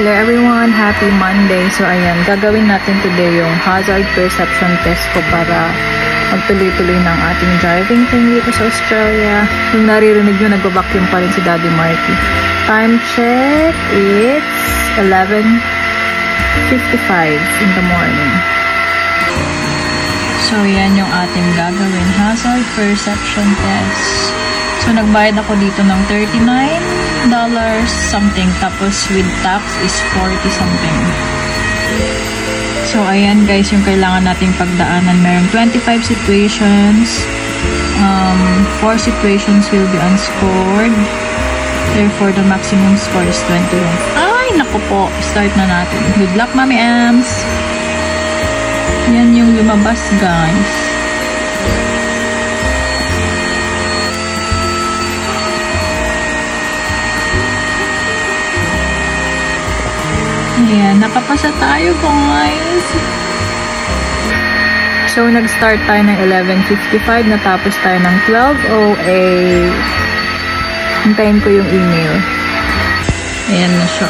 Hello everyone! Happy Monday! So ayan, gagawin natin today yung hazard perception test ko para magtuloy-tuloy ng ating driving thing dito sa Australia. Yung naririnig nyo, nag-vacuum pa rin si Daddy Marky. Time check, it's 11:55 in the morning. So yan yung ating gagawin, hazard perception test. So nagbayad ako dito ng $39 something, tapos with tax is 40 something. So ayan guys, yung kailangan nating pagdaanan. Meron 25 situations, 4 situations will be unscored, therefore the maximum score is 21. Ay naku po, start na natin. Good luck Mami Ams. Yan yung lumabas guys. Ayan, nakapasa tayo guys. So, nag-start tayo ng 11:55, natapos tayo ng 12:08. Hintayin ko yung email. Ayan na siya.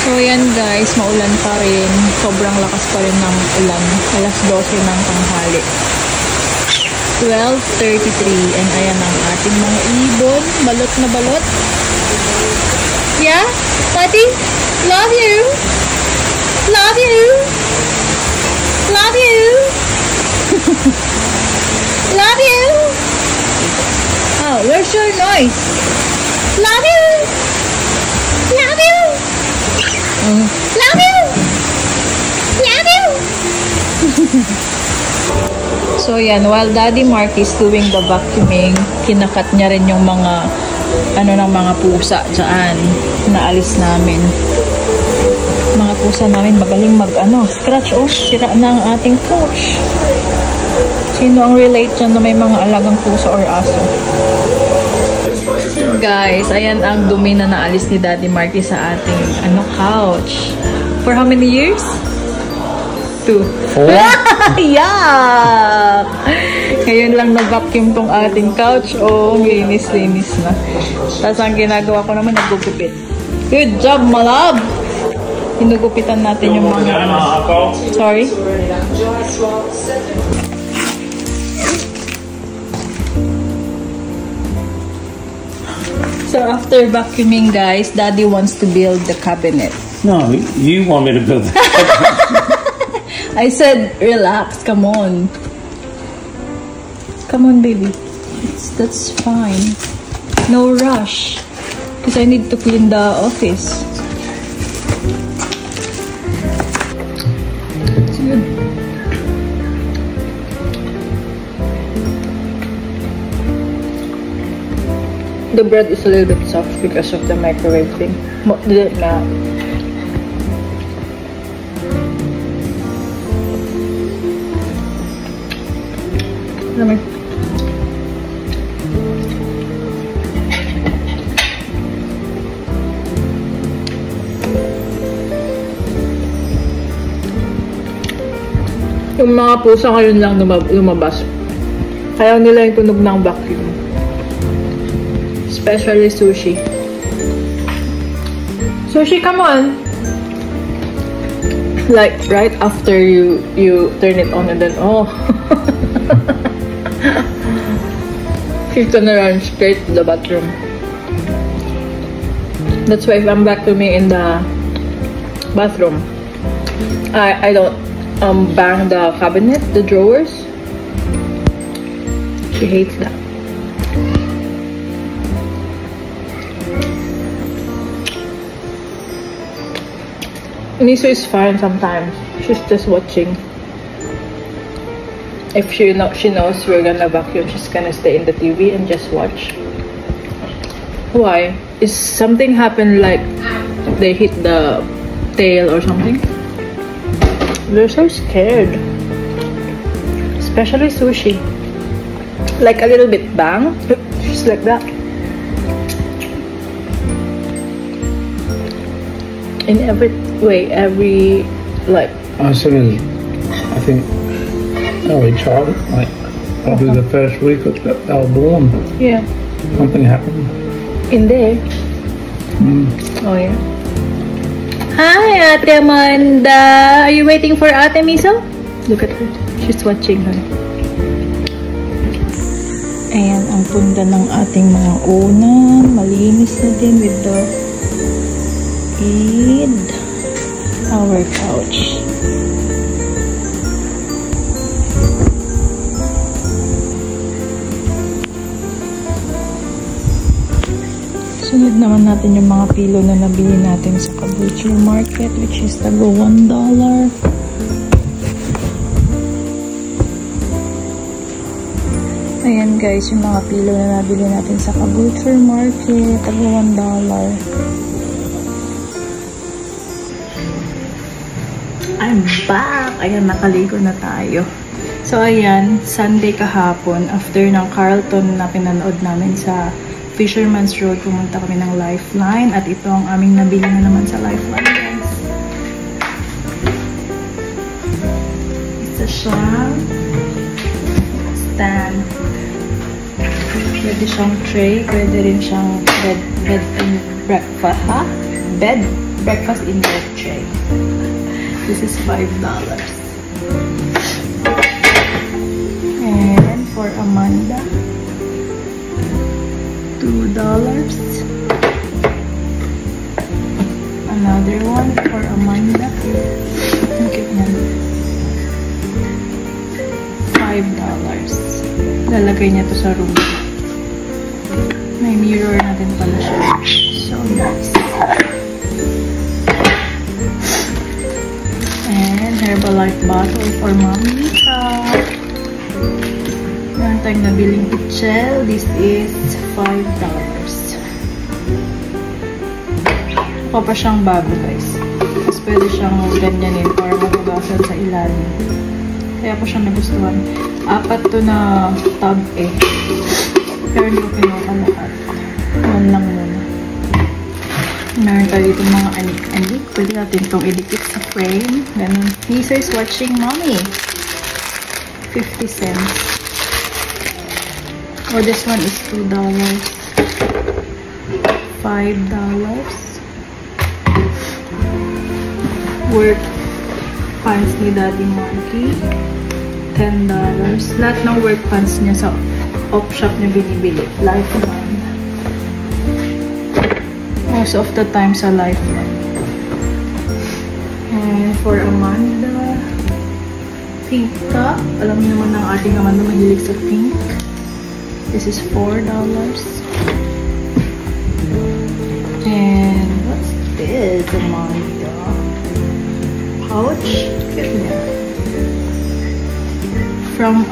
So, ayan guys, maulan pa rin. Sobrang lakas pa rin ng ulan. Alas 12 ng tanghali. 12:33 and ayan ang ating mga ibon. Balot na balot. Yeah? Daddy? Love you! Love you! Love you! Love you! Oh, where's your noise? Love you! Love you! Love you! Love you! So yan, while Daddy Mark is doing the vacuuming, kinakat niya rin yung mga ng mga pusa dyan. Naalis namin. Mga pusa namin magaling scratch. Oh, sira na ang ating couch. Sino ang relate dyan na may mga alagang pusa or aso? Guys, ayan ang dumi na naalis ni Daddy Marky sa ating couch. For how many years? 2. 4? Yeah! Ngayon lang nag-vacuum tong ating couch. Oh, linis-linis na. Tapos ang ginagawa ko naman, nagugupit. Good job, my love! Hinugupitan natin yung mga Sorry? So after vacuuming, guys, Daddy wants to build the cabinet. No, you want me to build the cabinet. I said, relax, come on. Come on, baby. That's fine. No rush. Because I need to clean the office. It's good. The bread is a little bit soft because of the microwave thing. Did it melt? Yung mga pusa ngayon lang lumabas. Kaya nila yung tunog ng vacuum. Especially Sushi. Sushi, come on! Like, right after you turn it on and then, oh. She's gonna run straight to the bathroom. That's why if I'm vacuuming in the bathroom, I don't bang the cabinet, the drawers. She hates that. Niso is fine sometimes. She's just watching. If she knows we're gonna vacuum, she's gonna stay in the TV and just watch. Why? Is something happen, like they hit the tail or something? They're so scared. Especially Sushi. Like a little bit bang. She's like that. In every way, like. As soon as I think early childhood, like probably the first week that they were born. Yeah. Something happened. In there. Oh, yeah. Hi, Ate Amanda! Are you waiting for Ate Miso? Look at her. She's watching her. Ayan ang punda ng ating mga unan. Malinis na din with the Eid. Our couch. Sunod naman natin yung mga pilo na nabili natin sa Caboolture Market, which is tago $1. Ayan guys, yung mga pilo na nabili natin sa Caboolture Market, tago $1. I'm back! Ayan, nakaligo na tayo. So ayan, Sunday kahapon, after ng Carlton na pinanood namin sa Fisherman's Road, pumunta kami ng Lifeline at ito ang aming nabili na naman sa Lifeline, guys. Isa siyang stand. Pwede siyang tray, pwede rin siyang bed and breakfast, ha? Breakfast in bed tray. This is $5. And for Amanda, $2. Another one for Amanda. Okay, $5. Lalagay niya to sa room. May mirror natin pala siya. So nice. And Herbalife bottle for Mommy. Meron tayong nabiling pichel. This is $5. Mukha pa siyang bago, guys. Tapos pwede siyang ganyanin para magugasan sa ilalim. Kaya ko siyang nagustuhan. 4 to na tub eh. Pero hindi ko kinuha lahat. 1 lang muna. Meron tayo dito mga anik-anik. Pwede natin itong idikit sa frame. Ganun. Lisa is watching Mommy. 50 cents. Oh, this one is $2. $5. Work pants ni Daddy Monkey. $10. Lahat ng work pants niya sa op shop niya binibili. Lifeline. Most of the time sa Lifeline. And for Amanda, pink top. Alam niyo naman ng ating Amanda mahilig sa pink. This is $4. And what's this, Amanda? Pouch? From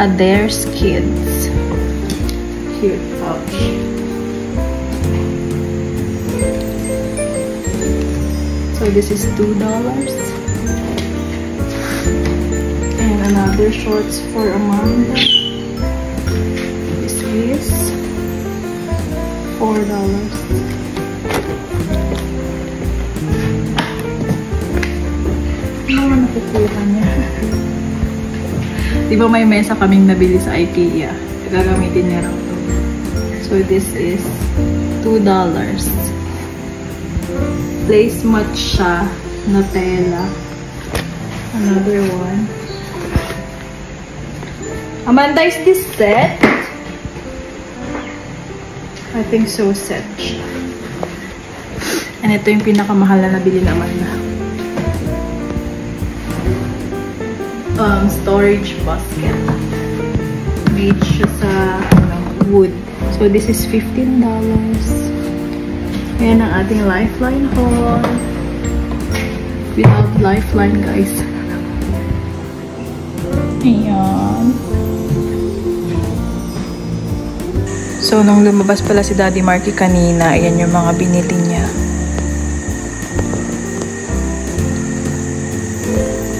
Adair's Kids. Cute pouch. So this is $2. And another shorts for Amanda. This is $4. Ano naman nakukuha niya? Diba may mesa kaming nabili sa IKEA? Gagamitin niya raw to. So this is $2. Placemat siya. Nutella. Another one. Amanda, is this set? I think so, set siya. And ito yung pinakamahal na nabili naman na. Storage basket. Made siya sa wood. So this is $15. Ayan ang ating Lifeline haul. We love Lifeline, guys. Ayan. So nung lumabas pala si Daddy Marky kanina, ayan yung mga binili niya.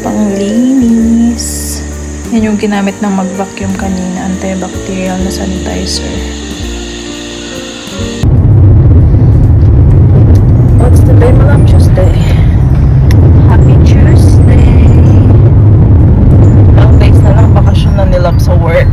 Panglinis. Yan yung ginamit ng mag-vacuum kanina. Antibacterial na sanitizer. What's the day? Malang Tuesday. Happy Tuesday! Long days na lang bakasyon na nila sa work.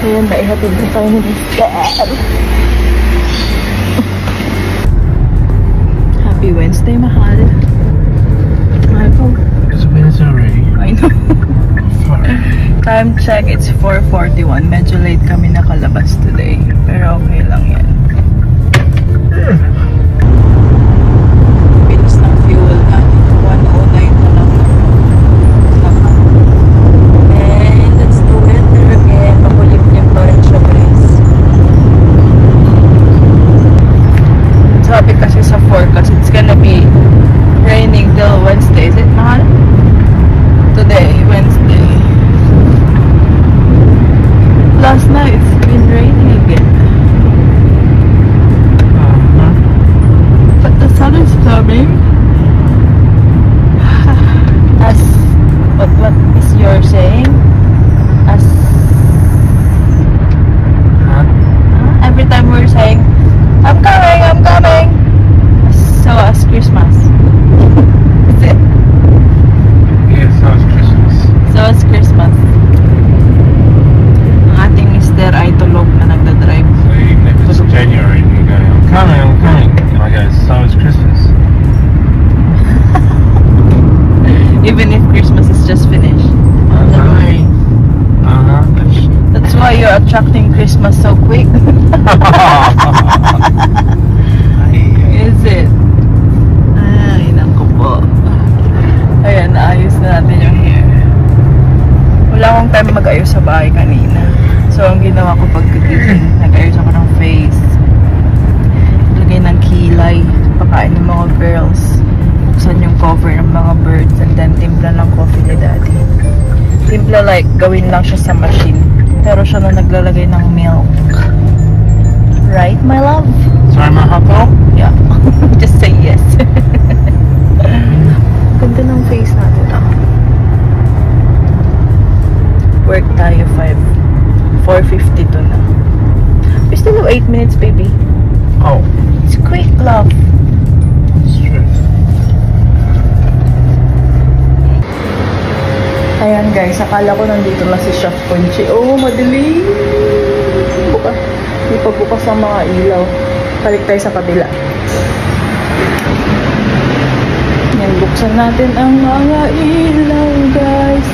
Ayan, naihatid na tayo ni Mister. Happy Wednesday, mahal. Mahal po. It's Wednesday already. I know. Time check, it's 4:41. Medyo late kami nakalabas today. Pero okay lang yan. Bilis ng fuel natin. 109 na lang. And let's do it again. Makulimlim pa rin siya, guys. Sabi kasi sa forecast, it's gonna be raining till Wednesday. Is it, mahal? Today, Wednesday. Last night, it's been raining again. But the sun is coming. As what is your saying? As every time we're saying, I'm coming. So as Christmas. Is it? Yes, so it's Christmas. So as Christmas. Ang ating Mr. ay tulog na nagdadrive. So even if it's January, you go, I'm coming. And I go, so it's Christmas. Even if Christmas is just finished. That's why you're attracting Christmas so quick. Is it? Ay, naku po. Ayan, naayos na natin yung hair. Wala akong time mag-ayos sa bahay kanina. So, ang ginawa ko pagkagising, nag-ayos ako ng face. Lagay ng kilay. Pakain ng mga girls. Buksan yung cover ng mga birds. And then, timpla ng coffee ni daddy. Timpla like, gawin lang siya sa machine. Pero siya na naglalagay ng milk. Right, my love? Sorry, my hot dog? Yeah. Just say yes. Ganda ng face natin. Work tayo 4:52 na. We still have 8 minutes, baby. Oh. It's quick, love. It's true. Ayan guys, akala ko nandito na si Chef Conchi. Oh, madali. Bukas. Hindi pa bukas ang mga ilaw. Balik tayo sa kabila. Yan, buksan natin ang mga ilaw, guys.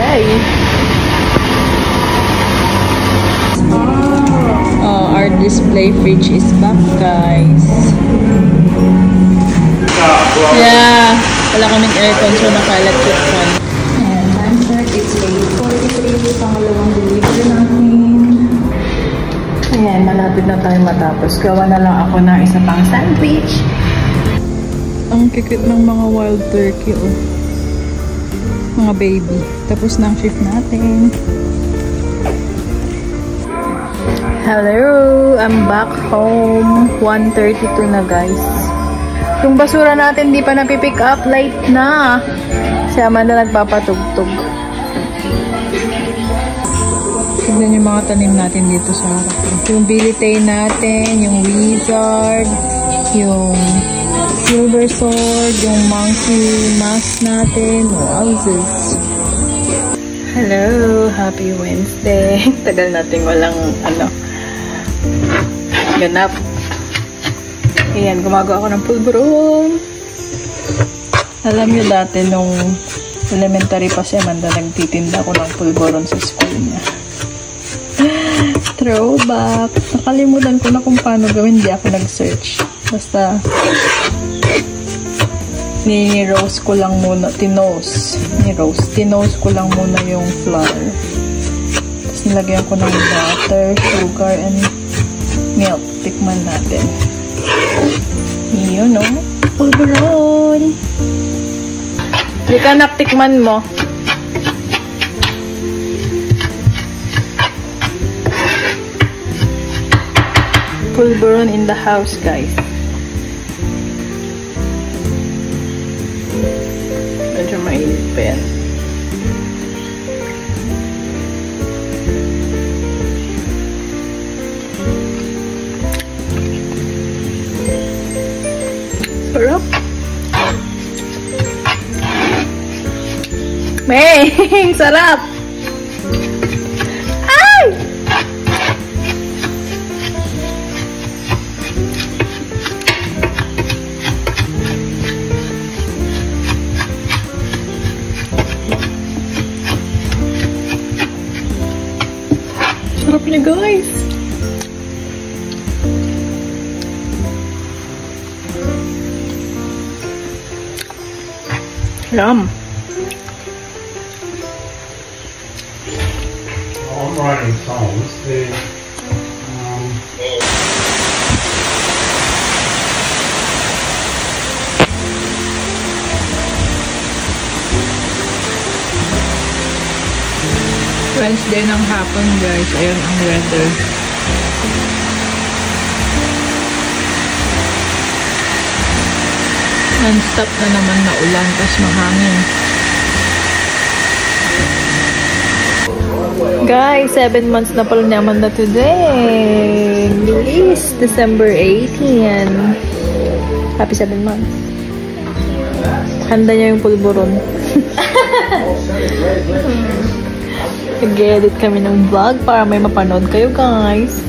Ay. Oh, our display fridge is back, guys. Yeah. Wala kaming aircon, so naka-electric fan. And time check, it's 8:43. Pangalawang delivery natin. Ayan, malapit na tayo matapos. Gawa na lang ako ng isa pang sandwich. Ang kikit ng mga wild turkey, oh. Mga baby. Tapos na ang shift natin. Hello! I'm back home. 1:32 na, guys. Yung basura natin di pa napipick up, late na. Si Amanda nagpapatugtog. Tignan yung mga tanim natin dito sa harap. Yung bilitay natin, yung wizard, yung silver sword, yung monkey mask natin. Wowzers. Hello! Happy Wednesday. Tagal natin walang ganap. Ayan, gumagawa ako ng pulburon. Alam nyo dati, nung elementary pa si Amanda, nagtitinda ako ng pulburon sa school niya. Throwback. Nakalimutan ko na kung paano gawin. Hindi ako nag-search. Basta, ni-roast ko lang muna. Tinose ko lang muna yung flour. Tapos nilagyan ko ng butter, sugar, and milk. Tikman natin. Yun, no? Pulburon! Hindi ka naktikman mo. Pulburon in the house, guys. Medyo mainit pa yan. Sarap. May! Sarap! Ay! Sarap niya, guys! Yum! I'm writing songs. Wednesday ng hapon, guys. Ayan ang weather. Non-stop na naman na ulan, tas mahangin. Guys, 7 months na pala ni Amanda today. Bilis, December 18. Happy 7 months. Handa niya yung pulburon. Nag-edit kami ng vlog para may mapanood kayo, guys.